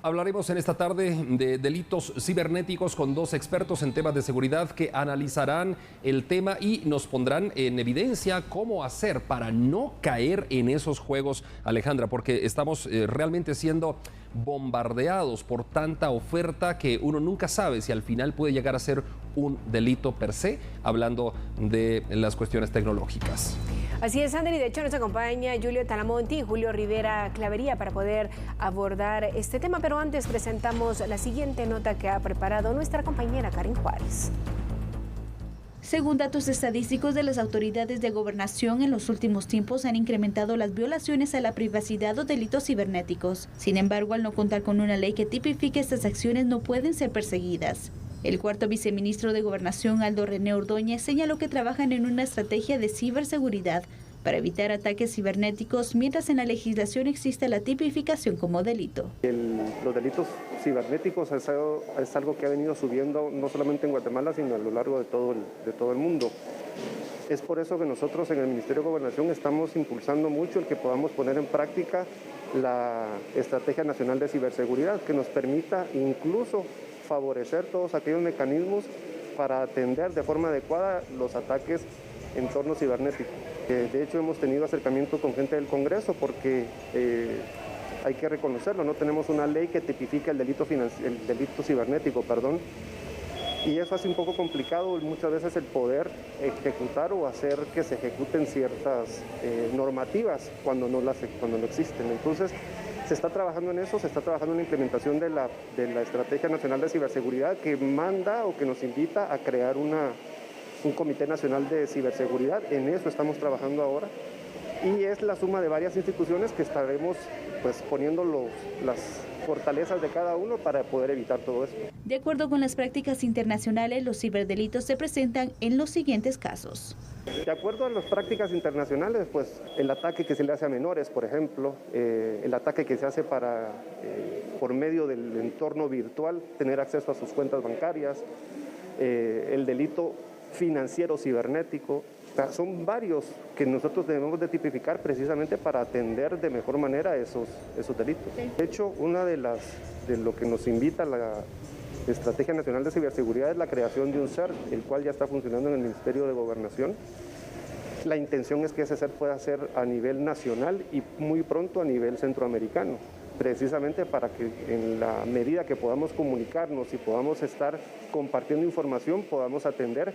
Hablaremos en esta tarde de delitos cibernéticos con dos expertos en temas de seguridad que analizarán el tema y nos pondrán en evidencia cómo hacer para no caer en esos juegos, Alejandra, porque estamos realmente siendo bombardeados por tanta oferta que uno nunca sabe si al final puede llegar a ser un delito per se, hablando de las cuestiones tecnológicas. Así es, André, y de hecho nos acompaña Julio Talamonti y Julio Rivera Clavería para poder abordar este tema, pero antes presentamos la siguiente nota que ha preparado nuestra compañera Karen Juárez. Según datos estadísticos de las autoridades de gobernación, en los últimos tiempos han incrementado las violaciones a la privacidad o delitos cibernéticos. Sin embargo, al no contar con una ley que tipifique estas acciones, no pueden ser perseguidas. El cuarto viceministro de Gobernación, Aldo René Ordóñez, señaló que trabajan en una estrategia de ciberseguridad para evitar ataques cibernéticos, mientras en la legislación existe la tipificación como delito. Los delitos cibernéticos es algo que ha venido subiendo no solamente en Guatemala, sino a lo largo de todo el mundo. Es por eso que nosotros en el Ministerio de Gobernación estamos impulsando mucho el que podamos poner en práctica la Estrategia Nacional de Ciberseguridad, que nos permita incluso favorecer todos aquellos mecanismos para atender de forma adecuada los ataques en entorno cibernético. De hecho, hemos tenido acercamiento con gente del Congreso porque hay que reconocerlo, no tenemos una ley que tipifique el delito cibernético, y eso hace un poco complicado muchas veces el poder ejecutar o hacer que se ejecuten ciertas normativas cuando no existen. Entonces, se está trabajando en eso, se está trabajando en la implementación de la Estrategia Nacional de Ciberseguridad que manda o que nos invita a crear un Comité Nacional de Ciberseguridad. En eso estamos trabajando ahora y es la suma de varias instituciones que estaremos poniendo las fortalezas de cada uno para poder evitar todo esto. De acuerdo con las prácticas internacionales, los ciberdelitos se presentan en los siguientes casos. De acuerdo a las prácticas internacionales, el ataque que se le hace a menores, por ejemplo, el ataque que se hace por medio del entorno virtual, tener acceso a sus cuentas bancarias, el delito financiero cibernético. Son varios que nosotros debemos de tipificar precisamente para atender de mejor manera esos delitos. De hecho, de lo que nos invita la Estrategia Nacional de Ciberseguridad es la creación de un CERT, el cual ya está funcionando en el Ministerio de Gobernación. La intención es que ese CERT pueda ser a nivel nacional y muy pronto a nivel centroamericano, precisamente para que en la medida que podamos comunicarnos y podamos estar compartiendo información, podamos atender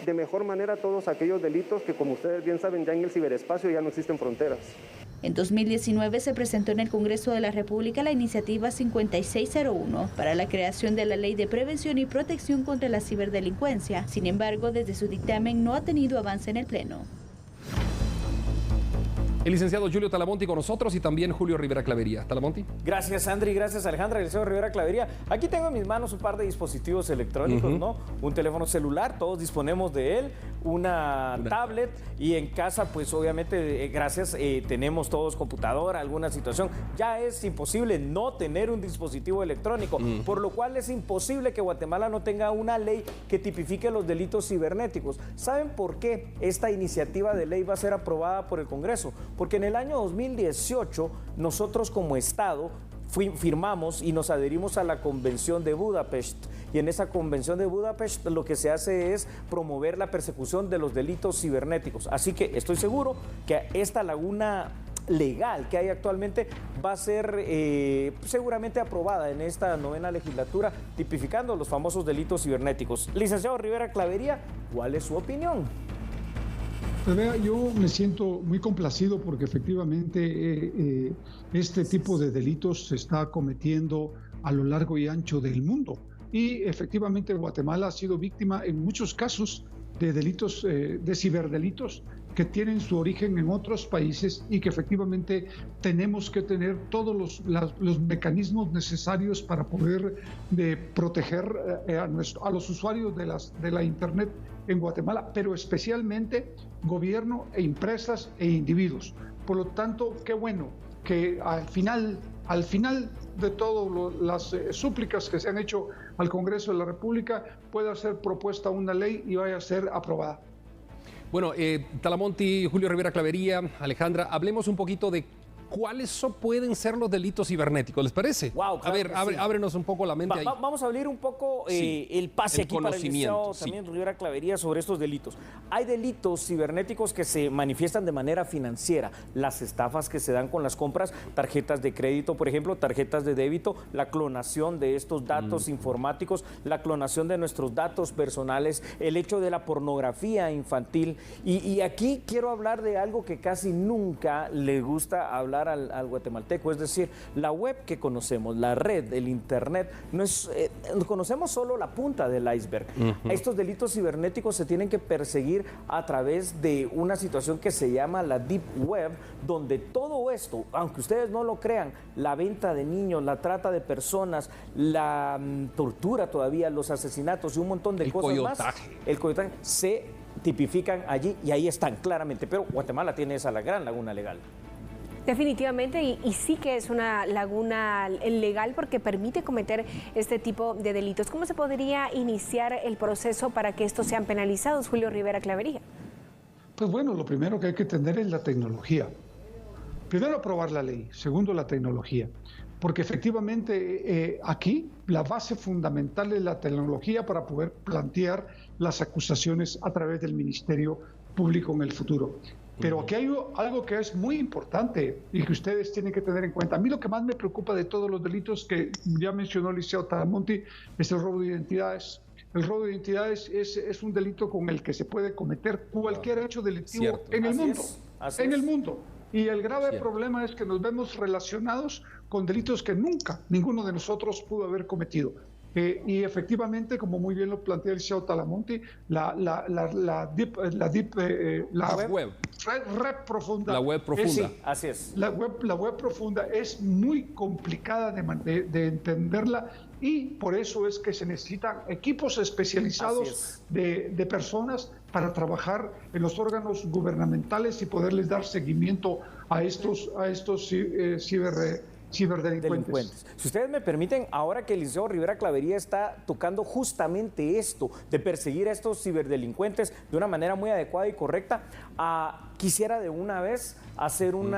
de mejor manera todos aquellos delitos que, como ustedes bien saben, ya en el ciberespacio ya no existen fronteras. En 2019 se presentó en el Congreso de la República la iniciativa 5601 para la creación de la Ley de Prevención y Protección contra la Ciberdelincuencia. Sin embargo, desde su dictamen no ha tenido avance en el Pleno. El licenciado Julio Talamonti con nosotros y también Julio Rivera Clavería. Talamonti. Gracias, Andri, gracias, Alejandra, el licenciado Rivera Clavería. Aquí tengo en mis manos un par de dispositivos electrónicos, ¿no? Un teléfono celular, todos disponemos de él, una tablet y en casa, pues obviamente, gracias, tenemos todos computadora, alguna situación. Ya es imposible no tener un dispositivo electrónico, por lo cual es imposible que Guatemala no tenga una ley que tipifique los delitos cibernéticos. ¿Saben por qué esta iniciativa de ley va a ser aprobada por el Congreso? Porque en el año 2018 nosotros como Estado firmamos y nos adherimos a la Convención de Budapest. Y en esa Convención de Budapest lo que se hace es promover la persecución de los delitos cibernéticos. Así que estoy seguro que esta laguna legal que hay actualmente va a ser seguramente aprobada en esta 9ª legislatura, tipificando los famosos delitos cibernéticos. Licenciado Rivera Clavería, ¿cuál es su opinión? Pues vea, yo me siento muy complacido porque efectivamente este tipo de delitos se está cometiendo a lo largo y ancho del mundo. Y efectivamente Guatemala ha sido víctima en muchos casos de delitos, de ciberdelitos que tienen su origen en otros países y que efectivamente tenemos que tener todos los mecanismos necesarios para poder proteger a los usuarios de la Internet en Guatemala, pero especialmente gobierno e empresas e individuos. Por lo tanto, qué bueno que al final de todas las súplicas que se han hecho al Congreso de la República pueda ser propuesta una ley y vaya a ser aprobada. Bueno, Talamonti, Julio Rivera Clavería, Alejandra, hablemos un poquito de ¿cuáles pueden ser los delitos cibernéticos? ¿Les parece? Wow, claro, a ver, ábrenos un poco la mente ahí. Vamos a abrir un poco Sí, el pase el aquí para el licenciado conocimiento, también Rivera Clavería sobre estos delitos. Hay delitos cibernéticos que se manifiestan de manera financiera. Las estafas que se dan con las compras, tarjetas de crédito, por ejemplo, tarjetas de débito, la clonación de estos datos informáticos, la clonación de nuestros datos personales, el hecho de la pornografía infantil. Y aquí quiero hablar de algo que casi nunca le gusta hablar al guatemalteco, es decir, la web que conocemos, la red, el internet, no es, conocemos solo la punta del iceberg. Estos delitos cibernéticos se tienen que perseguir a través de una situación que se llama la Deep Web, donde todo esto, aunque ustedes no lo crean, la venta de niños, la trata de personas, la tortura todavía, los asesinatos y un montón de cosas más, el coyotaje, se tipifican allí y ahí están claramente, pero Guatemala tiene esa gran laguna legal. Definitivamente, y sí que es una laguna legal porque permite cometer este tipo de delitos. ¿Cómo se podría iniciar el proceso para que estos sean penalizados, Julio Rivera Clavería? Pues bueno, lo primero que hay que tener es la tecnología. Primero, aprobar la ley. Segundo, la tecnología. Porque efectivamente aquí la base fundamental es la tecnología para poder plantear las acusaciones a través del Ministerio Público en el futuro. Pero aquí hay algo que es muy importante y que ustedes tienen que tener en cuenta. A mí lo que más me preocupa de todos los delitos que ya mencionó el licenciado Talamonti es el robo de identidades. El robo de identidades es un delito con el que se puede cometer cualquier hecho delictivo en el mundo. En el mundo. Y el grave problema es que nos vemos relacionados con delitos que nunca ninguno de nosotros pudo haber cometido. Y efectivamente, como muy bien lo plantea el licenciado Talamonti, la web. Red profunda. La web profunda. Así es. La web profunda es muy complicada de entenderla y por eso es que se necesitan equipos especializados de personas para trabajar en los órganos gubernamentales y poderles dar seguimiento a estos ciberdelincuentes. Si ustedes me permiten, ahora que el licenciado Rivera Clavería está tocando justamente esto, de perseguir a estos ciberdelincuentes de una manera muy adecuada y correcta, quisiera de una vez hacer un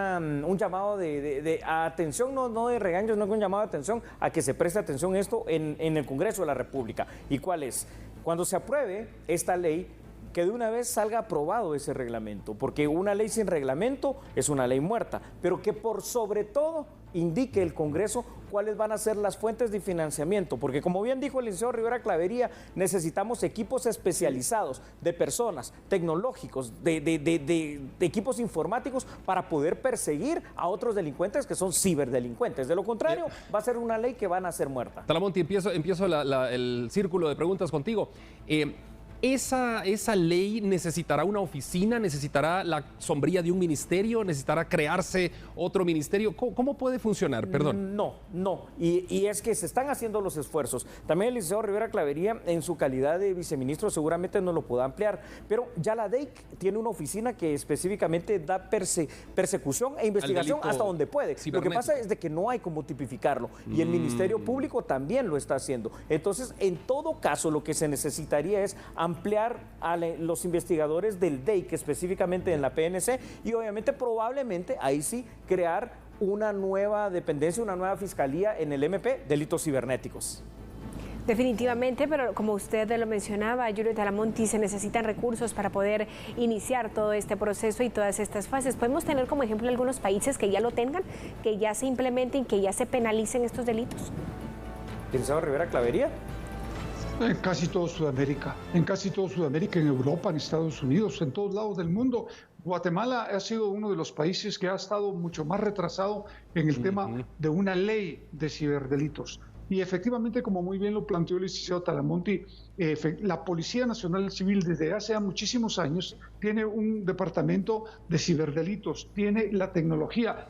llamado de atención, no de regaños, no un llamado de atención a que se preste atención a esto en el Congreso de la República. ¿Y cuál es? Cuando se apruebe esta ley, que de una vez salga aprobado ese reglamento, porque una ley sin reglamento es una ley muerta, pero que por sobre todo indique el Congreso cuáles van a ser las fuentes de financiamiento, porque como bien dijo el licenciado Rivera Clavería, necesitamos equipos especializados de personas, tecnológicos, de equipos informáticos para poder perseguir a otros delincuentes que son ciberdelincuentes. De lo contrario, va a ser una ley que van a ser muerta. Talamonti, empiezo el círculo de preguntas contigo. ¿Esa ley necesitará una oficina? ¿Necesitará la sombría de un ministerio? ¿Necesitará crearse otro ministerio? ¿Cómo puede funcionar? Perdón. No. Y es que se están haciendo los esfuerzos. También el licenciado Rivera Clavería, en su calidad de viceministro, seguramente no lo pueda ampliar. Pero ya la DEIC tiene una oficina que específicamente da persecución e investigación hasta donde puede. Lo que pasa es de que no hay cómo tipificarlo. Y el Ministerio Público también lo está haciendo. Entonces, en todo caso, lo que se necesitaría es ampliar a los investigadores del DEIC, específicamente en la PNC, y obviamente probablemente ahí sí crear una nueva dependencia, una nueva fiscalía en el MP, delitos cibernéticos. Definitivamente, pero como usted lo mencionaba, Julio Talamonti, se necesitan recursos para poder iniciar todo este proceso y todas estas fases. ¿Podemos tener como ejemplo algunos países que ya lo tengan, que ya se implementen, que ya se penalicen estos delitos? ¿Licenciado Rivera Clavería? En casi todo Sudamérica, en Europa, en Estados Unidos, en todos lados del mundo. Guatemala ha sido uno de los países que ha estado mucho más retrasado en el tema de una ley de ciberdelitos. Y efectivamente, como muy bien lo planteó el licenciado Talamonti, la Policía Nacional Civil desde hace muchísimos años tiene un departamento de ciberdelitos, tiene la tecnología.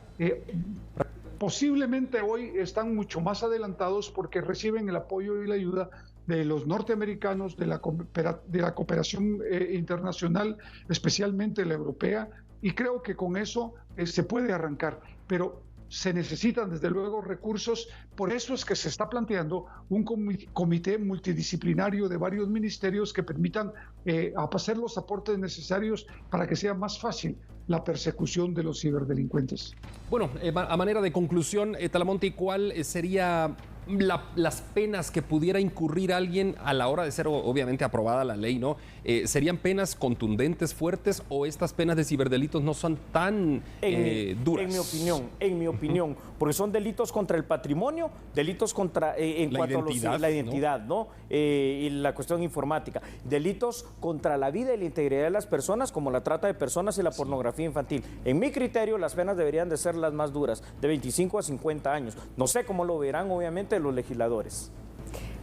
Posiblemente hoy están mucho más adelantados porque reciben el apoyo y la ayuda de los norteamericanos, de la cooperación internacional, especialmente la europea, y creo que con eso se puede arrancar. Pero se necesitan desde luego recursos, por eso es que se está planteando un comité multidisciplinario de varios ministerios que permitan hacer los aportes necesarios para que sea más fácil la persecución de los ciberdelincuentes. Bueno, a manera de conclusión, Talamonte, ¿cuál sería las penas que pudiera incurrir alguien a la hora de ser obviamente aprobada la ley, ¿no? ¿Serían penas contundentes, fuertes, o estas penas de ciberdelitos no son tan duras? En mi opinión, porque son delitos contra el patrimonio, delitos contra en cuanto a la identidad, ¿no? Y la cuestión informática, delitos contra la vida y la integridad de las personas, como la trata de personas y la pornografía infantil. En mi criterio, las penas deberían de ser las más duras, de 25 a 50 años. No sé cómo lo verán, obviamente, los legisladores.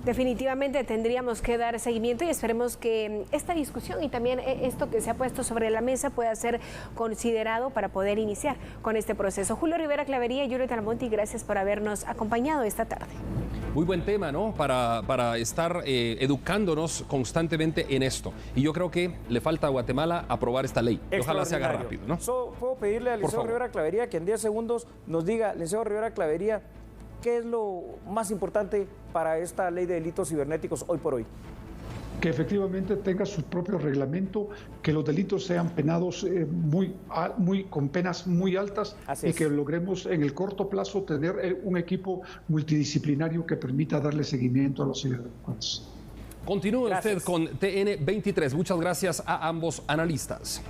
Definitivamente tendríamos que dar seguimiento y esperemos que esta discusión y también esto que se ha puesto sobre la mesa pueda ser considerado para poder iniciar con este proceso. Julio Rivera Clavería y Julio Talamonte, gracias por habernos acompañado esta tarde. Muy buen tema, ¿no? Para estar educándonos constantemente en esto. Y yo creo que le falta a Guatemala aprobar esta ley. Ojalá se haga rápido, ¿no? ¿Puedo pedirle al licenciado Rivera Clavería que en 10 segundos nos diga, licenciado Rivera Clavería, qué es lo más importante para esta ley de delitos cibernéticos hoy por hoy? Que efectivamente tenga su propio reglamento, que los delitos sean penados con penas muy altas y que logremos en el corto plazo tener un equipo multidisciplinario que permita darle seguimiento a los ciberdelincuentes. Continúe usted con TN23. Muchas gracias a ambos analistas.